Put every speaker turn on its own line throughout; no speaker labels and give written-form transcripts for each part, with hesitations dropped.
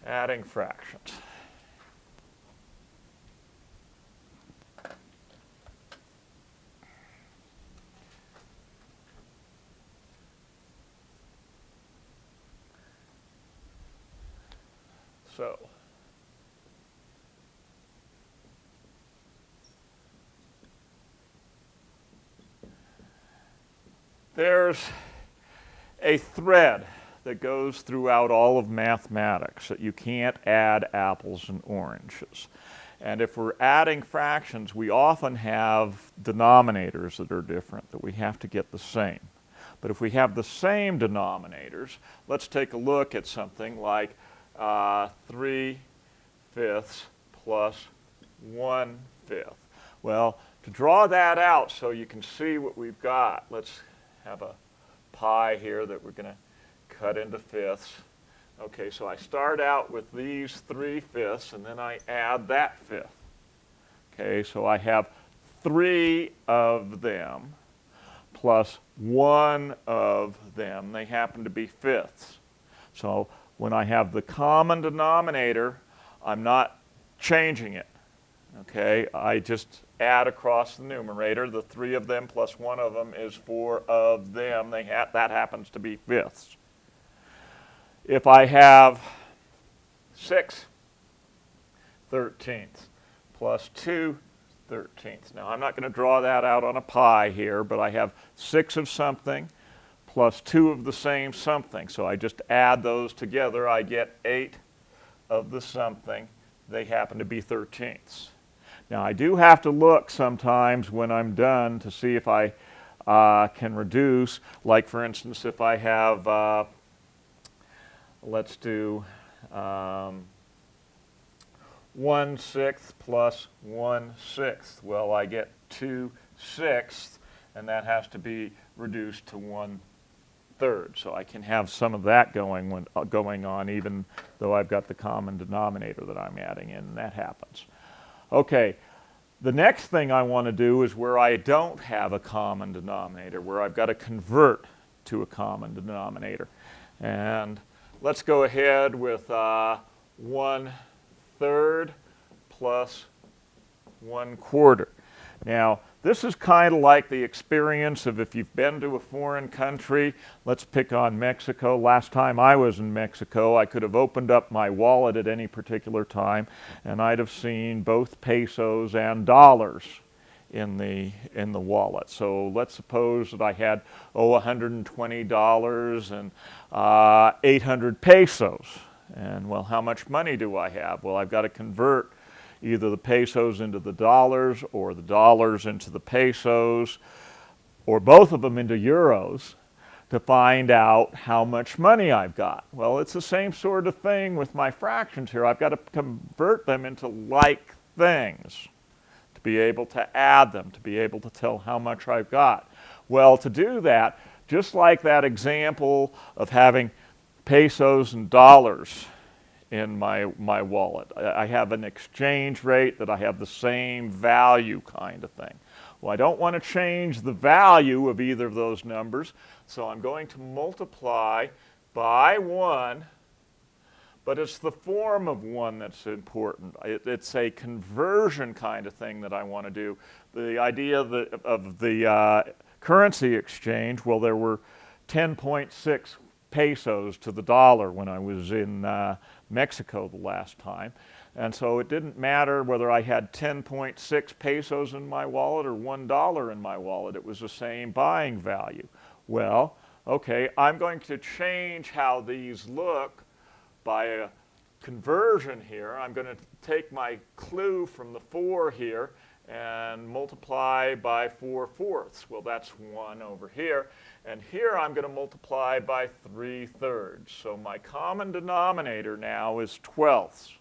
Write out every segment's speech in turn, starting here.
Adding fractions. So, there's a thread that goes throughout all of mathematics that you can't add apples and oranges. And if we're adding fractions, we often have denominators that are different, that we have to get the same. But if we have the same denominators, let's take a look at something like 3/5 plus 1/5. Well, to draw that out so you can see what we've got, let's have a pi here that we're going to cut into fifths. Okay, so I start out with these 3/5 and then I add that fifth. Okay, so I have 3 of them plus 1 of them. They happen to be fifths. So when I have the common denominator, I'm not changing it. Okay, I just add across the numerator. The 3 of them plus 1 of them is 4 of them. That happens to be fifths. If I have 6/13 plus 2/13. Now I'm not going to draw that out on a pi here, but I have 6 of something plus 2 of the same something. So I just add those together. I get 8 of the something. They happen to be 13ths. Now I do have to look sometimes when I'm done to see if I can reduce. Like for instance, if I have, let's do 1/6 plus 1/6. Well, I get 2/6, and that has to be reduced to 1/3. So I can have some of that going on even though I've got the common denominator that I'm adding in, and that happens. Okay, the next thing I want to do is where I don't have a common denominator, where I've got to convert to a common denominator. And let's go ahead with 1/3 plus 1/4. Now, this is kind of like the experience of if you've been to a foreign country. Let's pick on Mexico. Last time I was in Mexico, I could have opened up my wallet at any particular time, and I'd have seen both pesos and dollars in the wallet. So let's suppose that I had, $120 and 800 pesos. And, well, how much money do I have? Well, I've got to convert either the pesos into the dollars or the dollars into the pesos or both of them into euros to find out how much money I've got. Well, it's the same sort of thing with my fractions here. I've got to convert them into like things to be able to add them, to be able to tell how much I've got. Well, to do that, just like that example of having pesos and dollars in my wallet. I have an exchange rate that I have the same value kind of thing. Well, I don't want to change the value of either of those numbers, so I'm going to multiply by 1, but it's the form of 1 that's important. It's a conversion kind of thing that I want to do. The idea of the currency exchange, well, there were 10.6 pesos to the dollar when I was in Mexico the last time. And so it didn't matter whether I had 10.6 pesos in my wallet or $1 in my wallet. It was the same buying value. Well, okay, I'm going to change how these look by a conversion here. I'm going to take my clue from the 4 here and multiply by 4/4. Well, that's 1 over here. And here I'm going to multiply by 3/3. So my common denominator now is 12ths.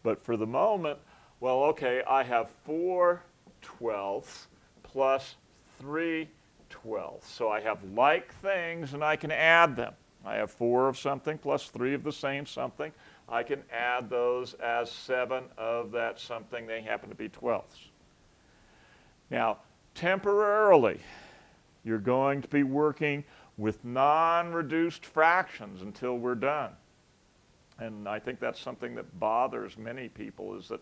But for the moment, well, okay, I have 4/12 plus 3/12. So I have like things and I can add them. I have 4 of something plus 3 of the same something. I can add those as 7 of that something. They happen to be 12ths. Now, temporarily, you're going to be working with non-reduced fractions until we're done. And I think that's something that bothers many people, is that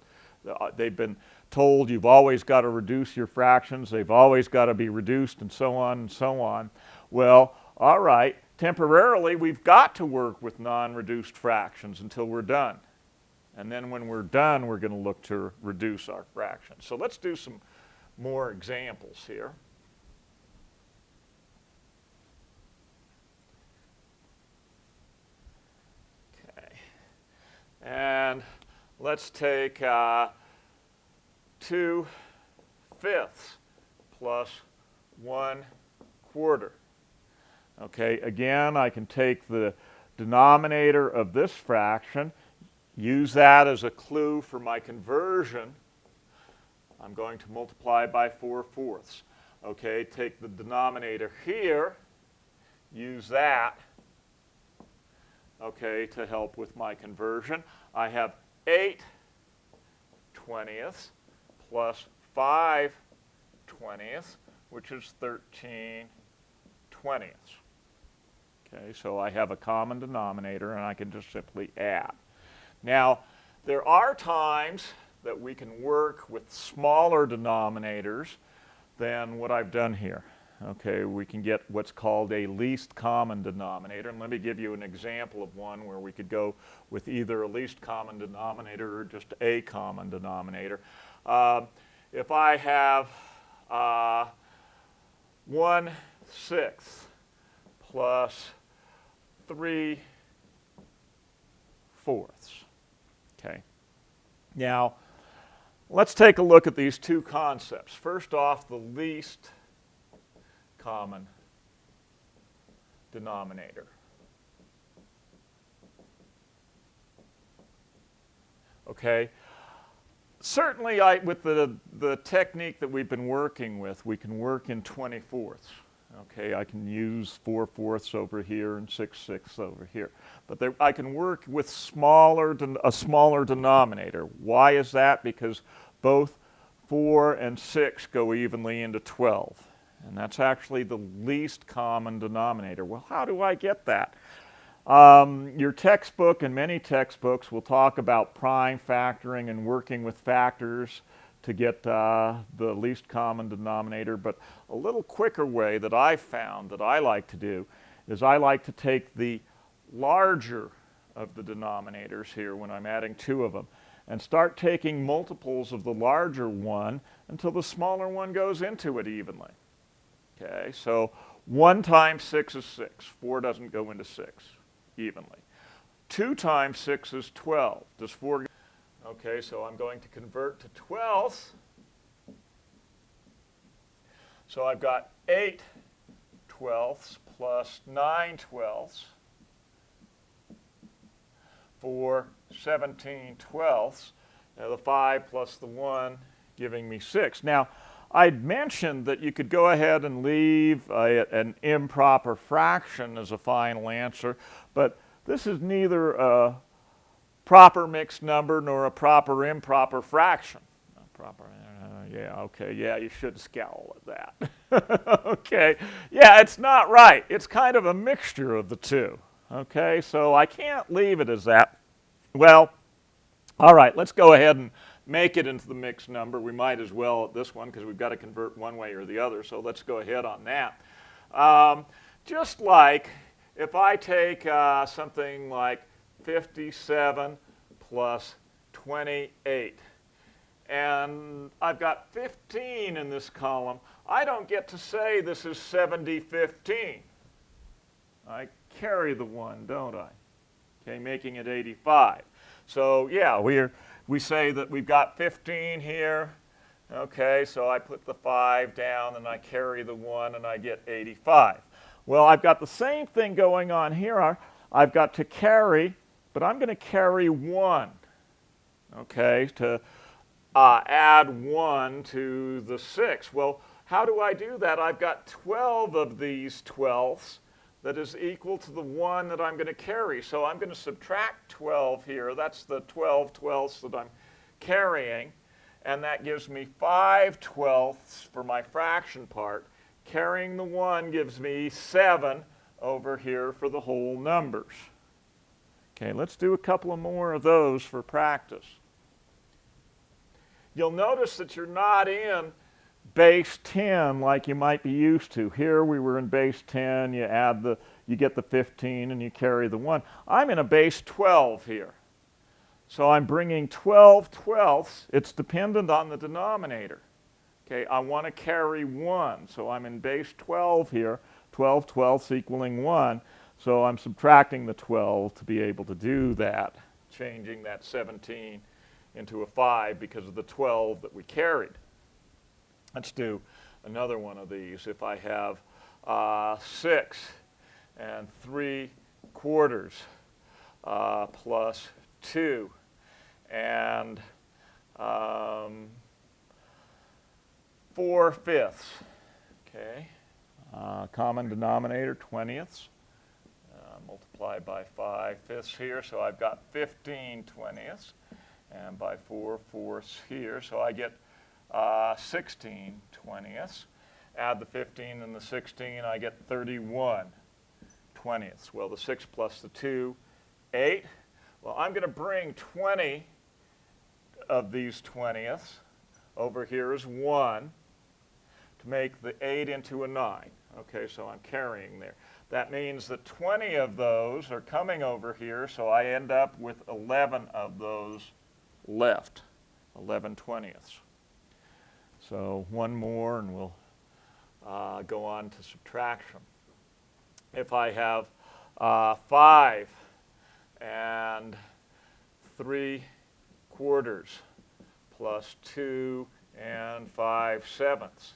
they've been told you've always got to reduce your fractions, they've always got to be reduced, and so on and so on. Well, all right, temporarily we've got to work with non-reduced fractions until we're done. And then when we're done, we're going to look to reduce our fractions. So let's do some more examples here. And let's take 2/5 plus 1/4. Okay, again, I can take the denominator of this fraction, use that as a clue for my conversion. I'm going to multiply by 4/4. Okay, take the denominator here, use that, okay, to help with my conversion. I have 8/20 plus 5/20, which is 13/20. Okay, so I have a common denominator, and I can just simply add. Now, there are times that we can work with smaller denominators than what I've done here. Okay, we can get what's called a least common denominator. And let me give you an example of one where we could go with either a least common denominator or just a common denominator. If I have 1/6 plus 3/4. Okay. Now, let's take a look at these two concepts. First off, the least common denominator. Okay. Certainly, with the technique that we've been working with, we can work in 24ths. Okay, I can use 4/4 over here and 6/6 over here. But I can work with a smaller denominator. Why is that? Because both 4 and 6 go evenly into 12. And that's actually the least common denominator. Well, how do I get that? Your textbook and many textbooks will talk about prime factoring and working with factors to get the least common denominator. But a little quicker way that I've found that I like to do is I like to take the larger of the denominators here when I'm adding two of them and start taking multiples of the larger one until the smaller one goes into it evenly. Okay, so 1 times 6 is 6. 4 doesn't go into 6 evenly. 2 times 6 is 12. Does 4 go? Okay, so I'm going to convert to 12ths. So I've got 8/12 plus 9/12 for 17/12. Now the 5 plus the 1 giving me 6. Now, I'd mentioned that you could go ahead and leave an improper fraction as a final answer, but this is neither a proper mixed number nor a proper improper fraction. Yeah, okay, yeah, you should scowl at that. Okay, yeah, it's not right. It's kind of a mixture of the two. Okay, so I can't leave it as that. Well, all right, let's go ahead and make it into the mixed number. We might as well at this one because we've got to convert one way or the other, so let's go ahead on that. Just like if I take something like 57 plus 28, and I've got 15 in this column, I don't get to say this is 70/15. I carry the 1, don't I? Okay, making it 85. So yeah, we say that we've got 15 here. Okay, so I put the 5 down and I carry the 1 and I get 85. Well, I've got the same thing going on here. I've got to carry, but I'm going to carry 1. Okay, to add 1 to the 6. Well, how do I do that? I've got 12 of these 12ths that is equal to the 1 that I'm going to carry. So I'm going to subtract 12 here. That's the 12 twelfths that I'm carrying. And that gives me 5 twelfths for my fraction part. Carrying the 1 gives me 7 over here for the whole numbers. Okay, let's do a couple of more of those for practice. You'll notice that you're not in base 10 like you might be used to. Here we were in base 10, you get the 15 and you carry the 1. I'm in a base 12 here. So I'm bringing 12 twelfths. It's dependent on the denominator. Okay, I want to carry 1, so I'm in base 12 here, 12 twelfths equaling 1. So I'm subtracting the 12 to be able to do that, changing that 17 into a 5 because of the 12 that we carried. Let's do another one of these. If I have 6 and 3/4 plus 2 and 4/5, okay, common denominator 20ths. Multiply by 5/5 here, so I've got 15 20ths, and by 4/4 here, so I get 16 20ths. Add the 15 and the 16, I get 31 20ths. Well, the 6 plus the 2, 8. Well, I'm going to bring 20 of these 20ths over here as 1 to make the 8 into a 9. Okay, so I'm carrying there. That means that 20 of those are coming over here, so I end up with 11 of those left, 11 20ths. So one more and we'll go on to subtraction. If I have 5 and 3/4 plus 2 and 5/7,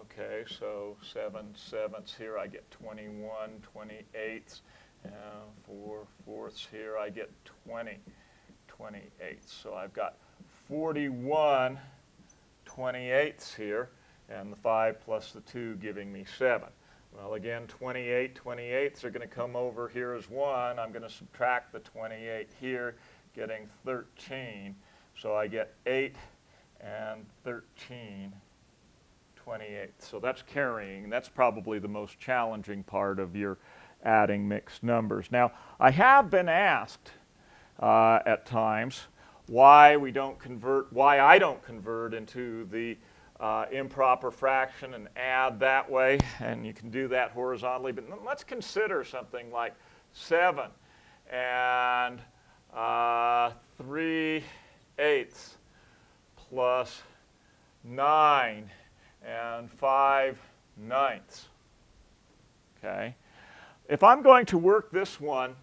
okay, so 7/7 here, I get 21 28ths, and 4/4 here, I get 20 28ths. So I've got 41 28ths here, and the 5 plus the 2 giving me 7. Well, again, 28 28ths are going to come over here as 1. I'm going to subtract the 28 here, getting 13. So I get 8 and 13 28ths. So that's carrying. That's probably the most challenging part of your adding mixed numbers. Now, I have been asked at times why I don't convert into the improper fraction and add that way, and you can do that horizontally. But let's consider something like 7 and 3/8 plus 9 and 5/9. Okay, if I'm going to work this one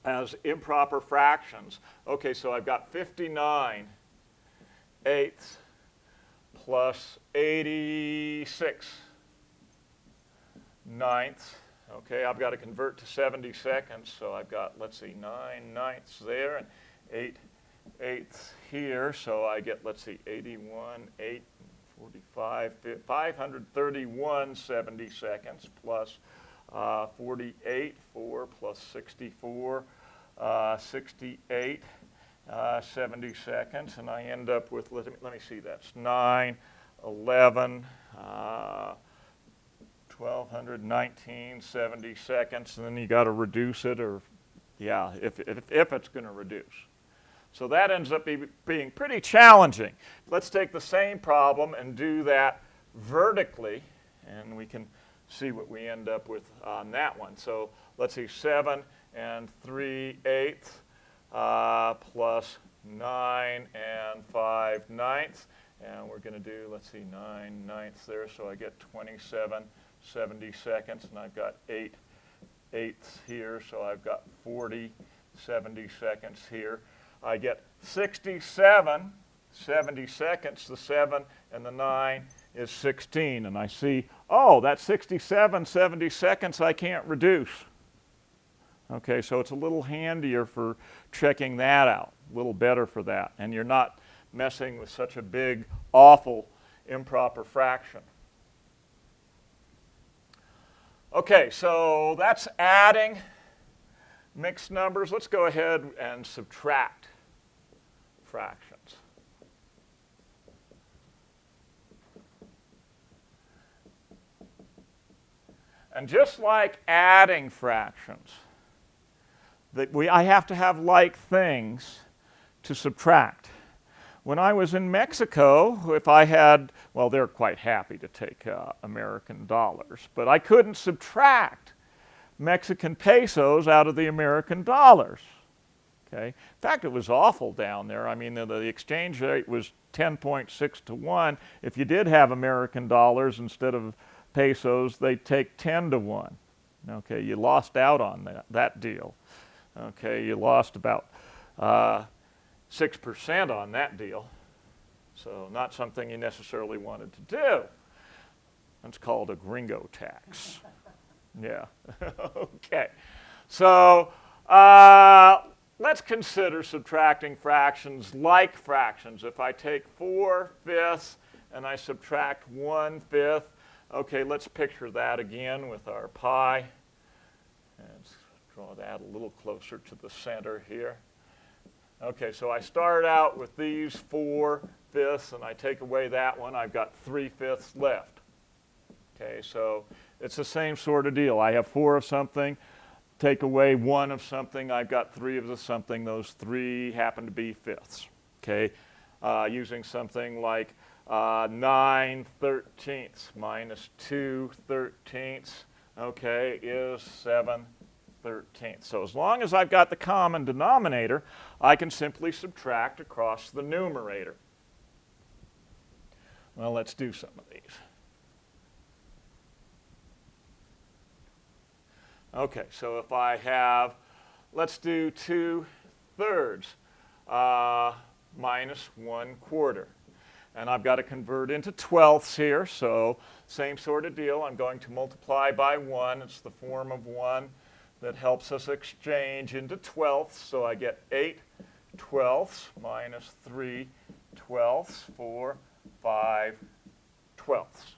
as improper fractions, okay, so I've got 59/8 plus 86/9. Okay, I've got to convert to 70 seconds, so I've got, let's see, 9/9 there and 8/8 here, so I get, let's see, 81, 8, 45, 531 70 seconds plus 48, 4 plus 64, 68, 70 seconds, and I end up with, let me see, that's 9, 11, 1219, 70 seconds, and then you got to reduce it, or, yeah, if it's going to reduce. So that ends up being pretty challenging. Let's take the same problem and do that vertically, and we can see what we end up with on that one. So let's see, 7 and 3/8 plus 9 and 5/9, and we're going to do, let's see, 9/9 there, so I get 27 70 seconds, and I've got 8/8 here, so I've got 40 70 seconds here. I get 67 70 seconds. The 7 and the 9 is 16, and I see, oh, that 67 70 seconds I can't reduce. Okay, so it's a little handier for checking that out, a little better for that, and you're not messing with such a big, awful, improper fraction. Okay, so that's adding mixed numbers. Let's go ahead and subtract fractions. And just like adding fractions, I have to have like things to subtract. When I was in Mexico, if I had, well, they're quite happy to take American dollars, but I couldn't subtract Mexican pesos out of the American dollars. Okay? In fact, it was awful down there. I mean, the exchange rate was 10.6 to 1. If you did have American dollars instead of pesos, they'd take 10 to 1. Okay, you lost out on that deal. Okay, you lost about 6% on that deal. So not something you necessarily wanted to do. That's called a gringo tax. Yeah, okay. So let's consider subtracting fractions like fractions. If I take 4/5 and I subtract 1/5, okay, let's picture that again with our pi. Let's draw that a little closer to the center here. Okay, so I start out with these 4/5 and I take away that one, I've got 3/5 left. Okay, so it's the same sort of deal. I have 4 of something, take away 1 of something, I've got 3 of the something. Those 3 happen to be fifths. Okay, using something like 9/13 minus 2/13, okay, is 7/13. So as long as I've got the common denominator, I can simply subtract across the numerator. Well, let's do some of these. Okay, so if I have, let's do 2/3 minus 1/4. And I've got to convert into twelfths here, so same sort of deal. I'm going to multiply by 1. It's the form of 1 that helps us exchange into twelfths. So I get 8/12 minus 3/12 for 5/12.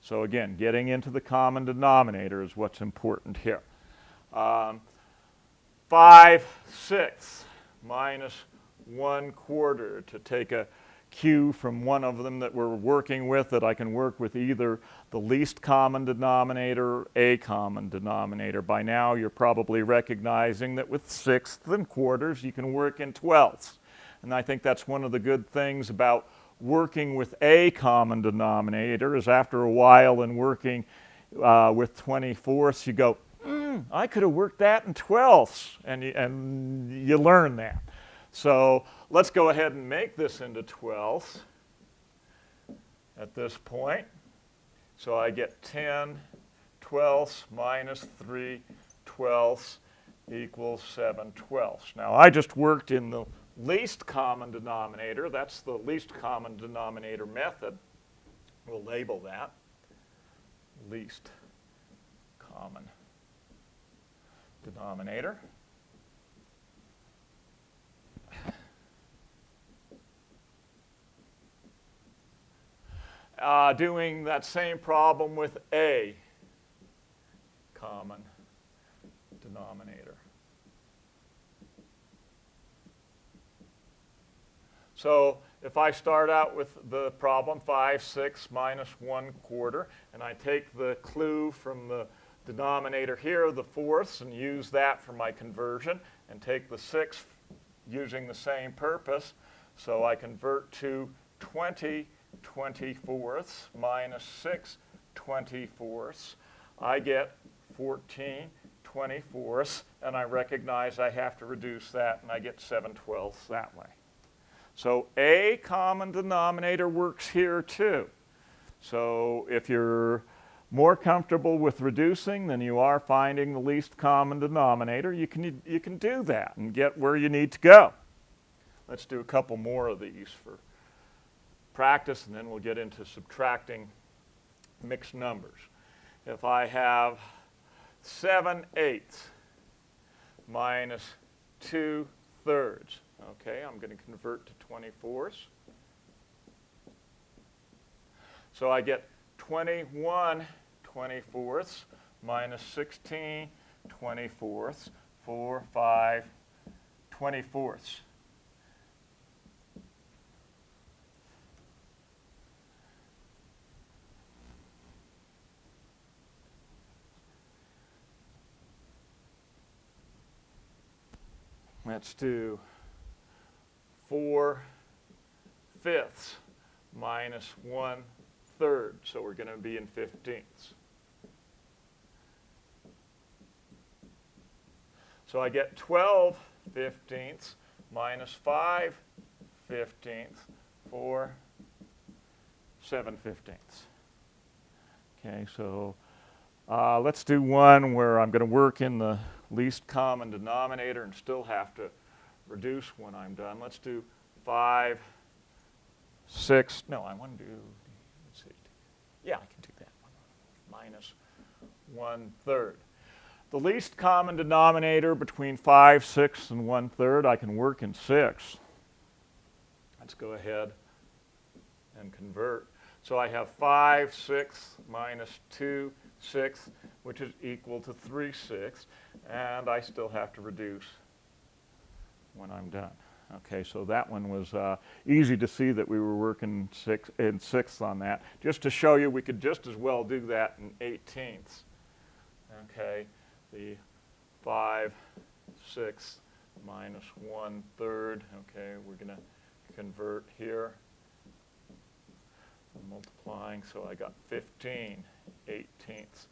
So again, getting into the common denominator is what's important here. 5/6 minus 1/4, to take a cue from one of them that we're working with, that I can work with either the least common denominator or a common denominator. By now you're probably recognizing that with sixths and quarters you can work in twelfths. And I think that's one of the good things about working with a common denominator, is after a while in working with 24ths you go, I could have worked that in twelfths, and you learn that. So let's go ahead and make this into twelfths at this point. So I get 10/12 minus 3/12 equals 7/12. Now I just worked in the least common denominator. That's the least common denominator method. We'll label that least common denominator. Doing that same problem with a common denominator. So if I start out with the problem 5/6 minus 1/4, and I take the clue from the denominator here, the fourths, and use that for my conversion, and take the 6 using the same purpose, so I convert to 20/24 minus 6/24. I get 14/24, and I recognize I have to reduce that, and I get 7/12 that way. So a common denominator works here too. So if you're more comfortable with reducing than you are finding the least common denominator, you can do that and get where you need to go. Let's do a couple more of these for practice, and then we'll get into subtracting mixed numbers. If I have 7/8 minus 2/3, okay, I'm going to convert to 24ths. So I get 21/24 minus 16/24 for 5/24. let's do 4/5 minus 1/3. So we're going to be in 15ths. So I get 12/15 minus 5/15 for 7/15. Okay, so let's do one where I'm going to work in the least common denominator and still have to reduce when I'm done. Let's do 5, 6. No, I want to do, let's see. Yeah, I can do that. Minus 1/3. The least common denominator between 5, 6, and 1/3, I can work in 6. Let's go ahead and convert. So I have 5/6 minus 2/6, which is equal to 3/6, and I still have to reduce when I'm done. Okay, so that one was easy to see that we were working in sixths on that. Just to show you, we could just as well do that in 18ths. Okay, the 5/6 minus 1/3. Okay, we're going to convert here. I'm multiplying, so I got 15/18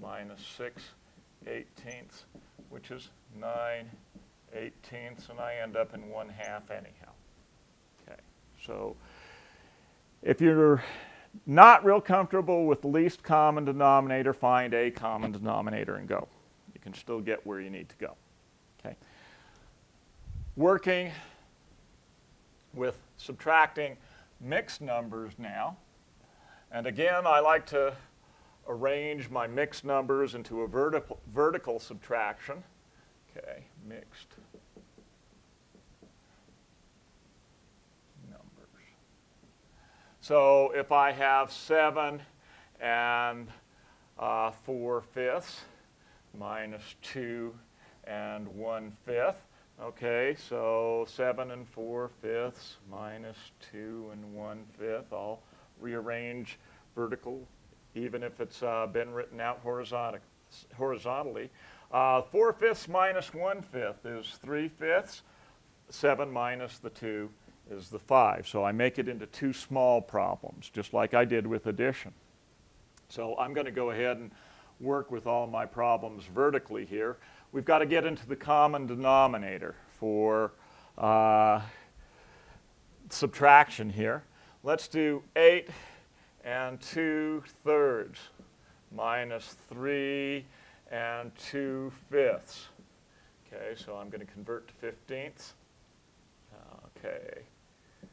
minus 6/18, which is 9/18, and I end up in 1/2 anyhow. Okay, so if you're not real comfortable with the least common denominator, find a common denominator and go. You can still get where you need to go. Okay. Working with subtracting mixed numbers now. And again, I like to arrange my mixed numbers into a vertical subtraction. Okay, mixed numbers. So if I have 7 and 4/5 minus 2 and 1/5. Okay, so 7 and 4/5 minus 2 and 1/5. I'll rearrange vertical, even if it's been written out horizontally. 4/5 minus 1/5 is 3/5. 7 minus the 2 is the 5. So I make it into two small problems, just like I did with addition. So I'm going to go ahead and work with all my problems vertically here. We've got to get into the common denominator for subtraction here. Let's do 8 and 2/3 minus 3 and 2/5. Okay, so I'm going to convert to 15ths. Okay,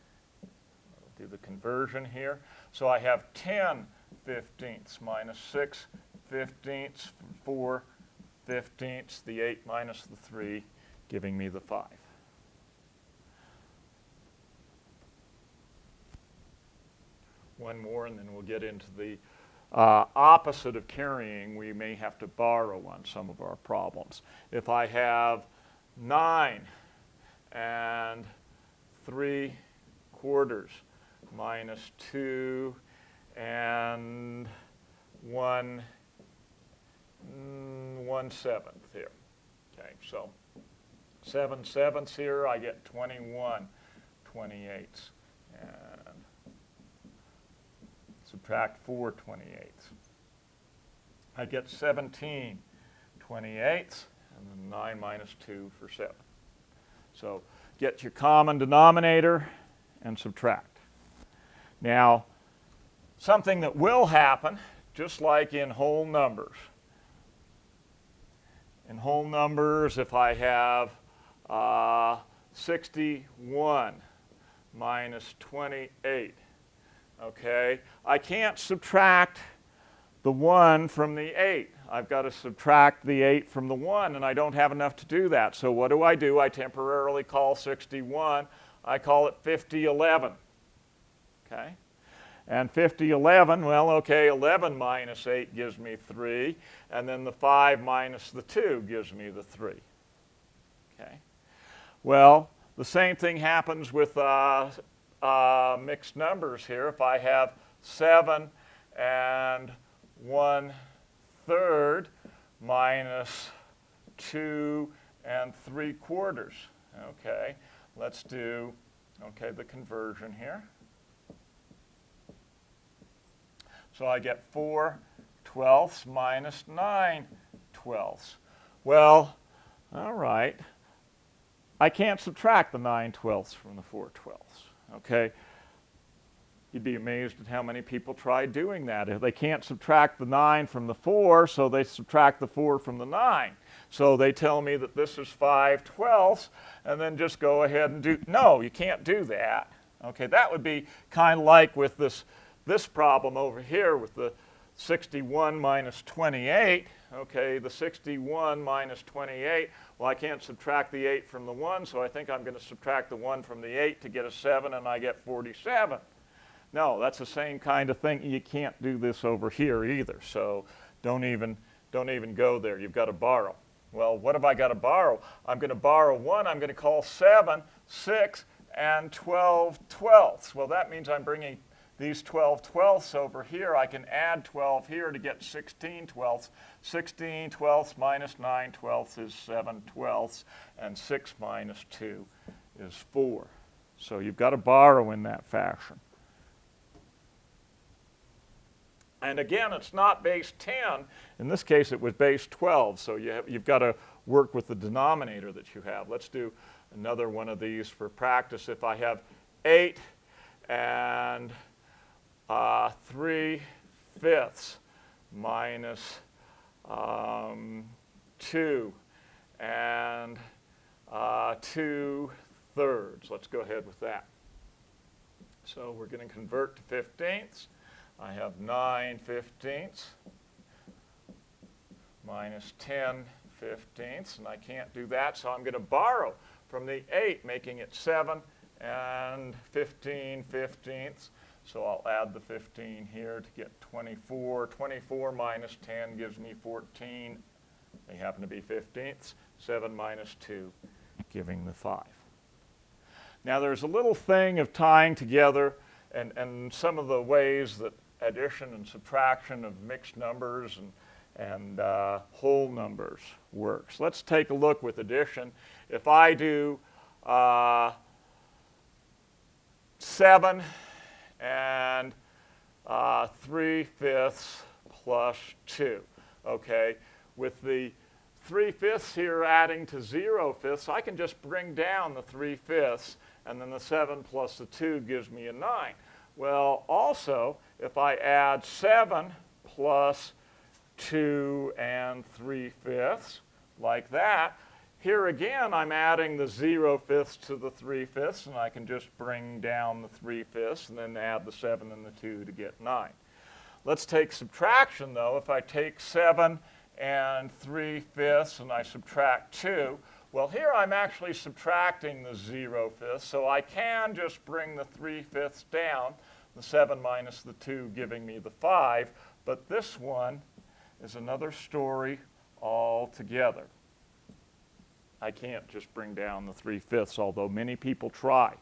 I'll do the conversion here. So I have 10/15 minus 6/15, 4/15, the 8 minus the 3, giving me the 5. One more, and then we'll get into the opposite of carrying. We may have to borrow on some of our problems. If I have 9 and 3/4 minus 2 and 1/7 here. Okay, so 7/7 here, I get 21/28. And subtract 4/28. I get 17/28, and then 9 minus 2 for 7. So get your common denominator and subtract. Now, something that will happen, just like in whole numbers. In whole numbers, if I have 61 minus 28, okay, I can't subtract the 1 from the 8. I've got to subtract the 8 from the 1, and I don't have enough to do that. So what do? I temporarily call 61. I call it 5011. Okay? And 5011, well, okay, 11 minus 8 gives me 3, and then the 5 minus the 2 gives me the 3. Okay? Well, the same thing happens with mixed numbers here. If I have 7 and 1/3 minus 2 and 3/4. Okay, let's do, okay, the conversion here. So I get 4/12 minus 9/12. Well, all right. I can't subtract the 9/12 from the 4/12. Okay? You'd be amazed at how many people try doing that. If they can't subtract the 9 from the 4, so they subtract the 4 from the 9. So they tell me that this is 5/12, and then just go ahead and do, no, you can't do that. Okay, that would be kind of like with this problem over here with the 61 minus 28. Okay, the 61 minus 28, well, I can't subtract the 8 from the 1, so I think I'm going to subtract the 1 from the 8 to get a 7, and I get 47. No, that's the same kind of thing. You can't do this over here either, so don't even go there. You've got to borrow. Well, what have I got to borrow? I'm going to borrow 1. I'm going to call 7, 6, and 12/12. Well, that means I'm bringing these 12/12 over here. I can add 12 here to get 16/12. 16/12 minus 9/12 is 7/12, and 6 minus 2 is 4. So you've got to borrow in that fashion. And again, it's not base 10. In this case, it was base 12, so you've got to work with the denominator that you have. Let's do another one of these for practice. If I have 8 and 3/5 minus 2 and 2/3. Let's go ahead with that. So we're going to convert to 15ths. I have 9/15 minus 10/15, and I can't do that, so I'm going to borrow from the 8, making it 7 and 15/15. So I'll add the 15 here to get 24. 24 minus 10 gives me 14. They happen to be 15ths. 7 minus 2 giving the 5. Now there's a little thing of tying together and some of the ways that addition and subtraction of mixed numbers and whole numbers works. Let's take a look with addition. If I do 7 and 3/5 plus 2, okay? With the 3/5 here adding to 0/5, I can just bring down the 3/5, and then the 7 plus the 2 gives me a 9. Well, also, if I add 7 plus 2 and 3/5, like that, here again I'm adding the 0/5 to the 3/5, and I can just bring down the 3/5 and then add the 7 and the 2 to get 9. Let's take subtraction, though. If I take 7 and 3/5 and I subtract 2, well, here I'm actually subtracting the 0/5, so I can just bring the 3/5 down, the 7 minus the 2 giving me the 5, but this one is another story altogether. I can't just bring down the 3/5, although many people try.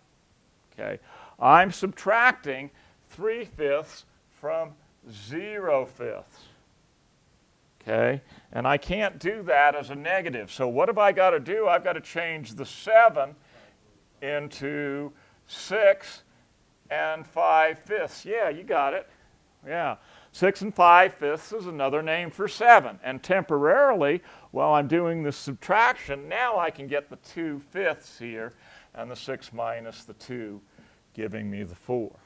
Okay, I'm subtracting 3/5 from 0/5. Okay, and I can't do that as a negative. So what have I got to do? I've got to change the 7 into 6 and 5/5. Yeah, you got it. Yeah, 6 and 5/5 is another name for 7. And temporarily, while I'm doing the subtraction, now I can get the 2/5 here, and the 6 minus the 2 giving me the 4.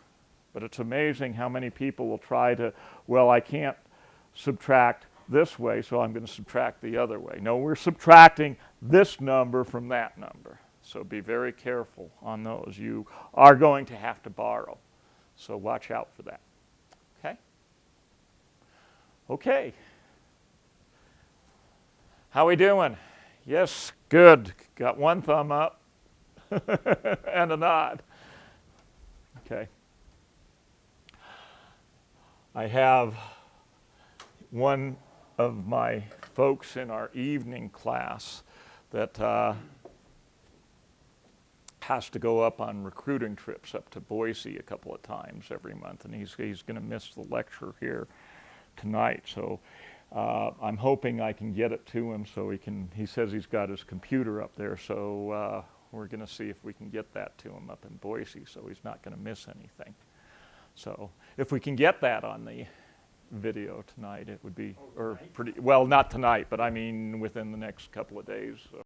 But it's amazing how many people will try to, well, I can't subtract this way, so I'm going to subtract the other way. No, we're subtracting this number from that number. So be very careful on those. You are going to have to borrow. So watch out for that. Okay? Okay. How we doing? Yes, good. Got one thumb up and a nod. Okay. I have one of my folks in our evening class that has to go up on recruiting trips up to Boise a couple of times every month, and he's going to miss the lecture here tonight. So I'm hoping I can get it to him so he says he's got his computer up there, so we're going to see if we can get that to him up in Boise, so he's not going to miss anything. So if we can get that on the video tonight, it would be, or pretty, well, not tonight, but I mean within the next couple of days.